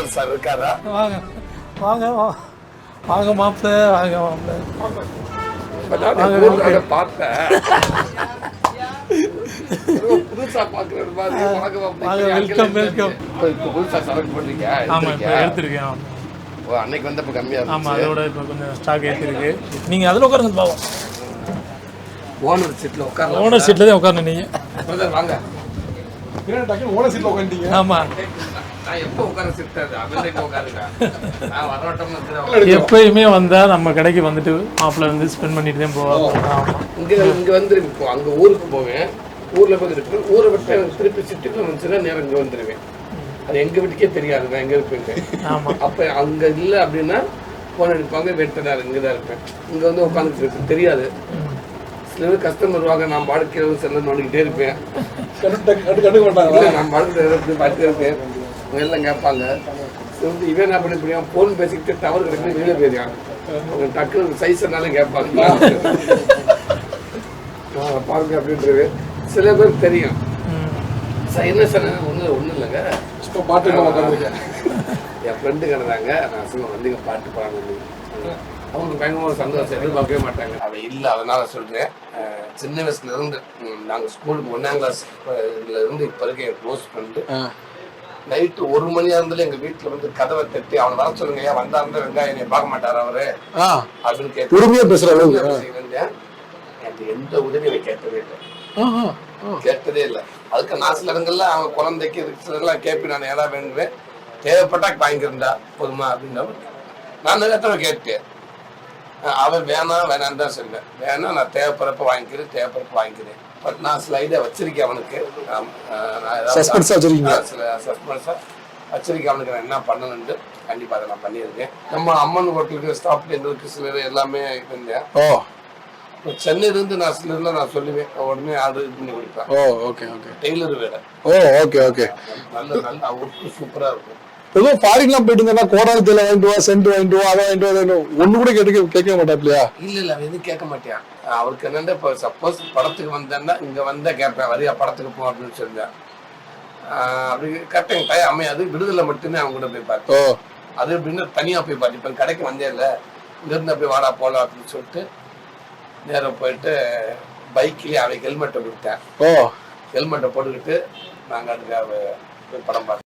Rajendra sir இருக்காரா? வாங்க வாங்க வாங்க மாப்பிள்ள, வாங்க மாப்பிள்ள. பார்த்தேன் புதுசா பாக்குறது மாதிரி. Welcome welcome. புதுசா செலக்ட் பண்றீங்க? ஆமாம், இப்போ எடுத்துருக்கேன். அன்னைக்கு வந்தப்ப கம்மியா இருந்துச்சு. ஆமாம், அதோட இப்போ கொஞ்சம் ஸ்டாக் ஏற்றிருக்கு. நீங்கள் அதில் உட்காருங்க பாவம். ஓனர் சீட்ல உட்காரலாம். ஓனர் சீட்டில் தான் உட்காரணும் நீங்கள். வாங்க. ஓனர் சீட்ல உட்காந்துட்டீங்க. ஆமாம், நான் எப்போ உட்கார சிட்டாது அமெரிக்கா உட்காருங்க. நான் வரவட்டம் எப்பயுமே வந்தால் நம்ம கடைக்கு வந்துட்டு மாப்பிள்ளை வந்து ஸ்பெண்ட் பண்ணிட்டு தான் போவாங்க. ஆமாம், இங்கே வந்து இப்போ அங்கே ஊருக்கு போவேன். ஊரில் போய் இருப்பேன். ஊரை விட்டு திருப்பி சிட்டுக்கு வந்துச்சுன்னா நேரம் இங்கே வந்துடுவேன். அது எங்கள் வீட்டுக்கே தெரியாது நான் எங்கே இருப்பேன். ஆமாம். அப்போ அங்கே இல்லை அப்படின்னா ஃபோன் அடிப்பாங்க, வெட்டனார் இங்கே தான் இருப்பேன். இங்கே வந்து உட்காந்துட்டு இருப்பேன், தெரியாது. சில பேர் கஸ்டமர் வருவாங்க, நான் பாடுக்கிற செல்ல நோண்டிக்கிட்டே இருப்பேன். கண்டுக்க மாட்டாங்க. நான் பாடுக்கிற பார்த்துட்டே இருப்பேன். எல்லாம் கேட்பாங்க. வந்து இவன் என்ன பண்ணி புரியும், ஃபோன் பேசிக்கிட்டு டவர் கிடைக்கும் வெளியே போயிருக்காங்க. அவங்க டக்குனு சைஸ்னாலும் கேட்பாங்க பாருங்க அப்படின்றது. சில பேர் தெரியும். என்ன சார் ஒன்றும் இல்லைங்க, இப்போ பாட்டு என் ஃப்ரெண்டு கிடந்தாங்க, நான் சொல்லுவேன் வந்து இங்கே பாட்டு பாடுறது. அவங்களுக்கு பயங்கரமாக சந்தோஷம், எதிர்பார்க்கவே மாட்டாங்க. அவன் இல்லை, அதனால சொல்கிறேன். சின்ன வயசுல இருந்து நாங்கள் ஸ்கூலுக்கு 1ஆம் கிளாஸ் இருந்து இப்போ இருக்க என் க்ளோஸ் ஃப்ரெண்டு. நைட்டு 1 மணியா இருந்தாலும் எங்க வீட்டுல வந்து கதவை தட்டி அவனை வர சொல்லுங்க, ஏன் வந்தா இருந்தா வெங்காயம் என்னை பார்க்க மாட்டாரு அவரு அப்படின்னு கேட்டு எந்த உதவியும் கேட்டதே இல்லை. கேட்டதே இல்லை. அதுக்கு நான் சில இடங்கள்ல அவங்க குழந்தைக்கு சிலர்லாம் கேட்பேன், நான் ஏதாவது வேணுவேன், தேவைப்பட்டா வாங்கிக்கிறா போதுமா அப்படின்னா நான் நிறைய கேட்டேன். அவன் வேணான்னு தான் சொல்லுவேன். வேணா நான் தேவைப்படுறப்ப வாங்கிக்கிறேன். பட் நான் சில ஐடியா வச்சிருக்கேன் அவனுக்கு. சஸ்பென்ஸா வச்சிருக்கேன் அவனுக்கு. நான் என்ன பண்ணணும்னு கண்டிப்பா அதை நான் பண்ணியிருக்கேன். நம்ம அம்மன் ஹோட்டலுக்கு ஸ்டாப்ல இருந்ததுக்கு சிலர் எல்லாமே இருந்தேன். சென்னையில இருந்து நான் சிலர்ல நான் சொல்லுவேன், உடனே ஆர்டர் பண்ணி கொடுப்பேன். டெய்லர் வேலை. நல்ல அவருக்கு சூப்பரா இருக்கும். ஏதோ ஃபாரின்லாம் போயிட்டு இருந்தா கோடாலி தேயிலை வாங்கிட்டு வா, சென்ட் வாங்கிட்டு வா, அதை வாங்கிட்டு வா, ஒண்ணு கூட கேட்க மாட்டாப்லையா? இல்ல அவன் எதுவும் கேட்க மாட்டான். அவருக்கு என்னன்னா இப்போ சப்போஸ் படத்துக்கு வந்தேன்னா இங்க வந்தா கேட்பேன், வரியா படத்துக்கு போ அப்படின்னு சொல்லுவேன். அப்படி கரெக்டாக டைம் அமையாது. விடுதலை மட்டுமே அவங்க கூட போய் பார்த்தோம். அது எப்படின்னா தனியா போய் பார்த்து இப்போ கடைக்கு வந்தே இல்லை, இங்க இருந்து அப்படியே வாடா போலாம் அப்படின்னு சொல்லிட்டு நேரம் போயிட்டு பைக்லயே அவன் ஹெல்மெட்டை கொடுத்தேன். ஹெல்மெட்டை போட்டுக்கிட்டு நாங்கள் அதுக்காக படம் பார்த்தோம்.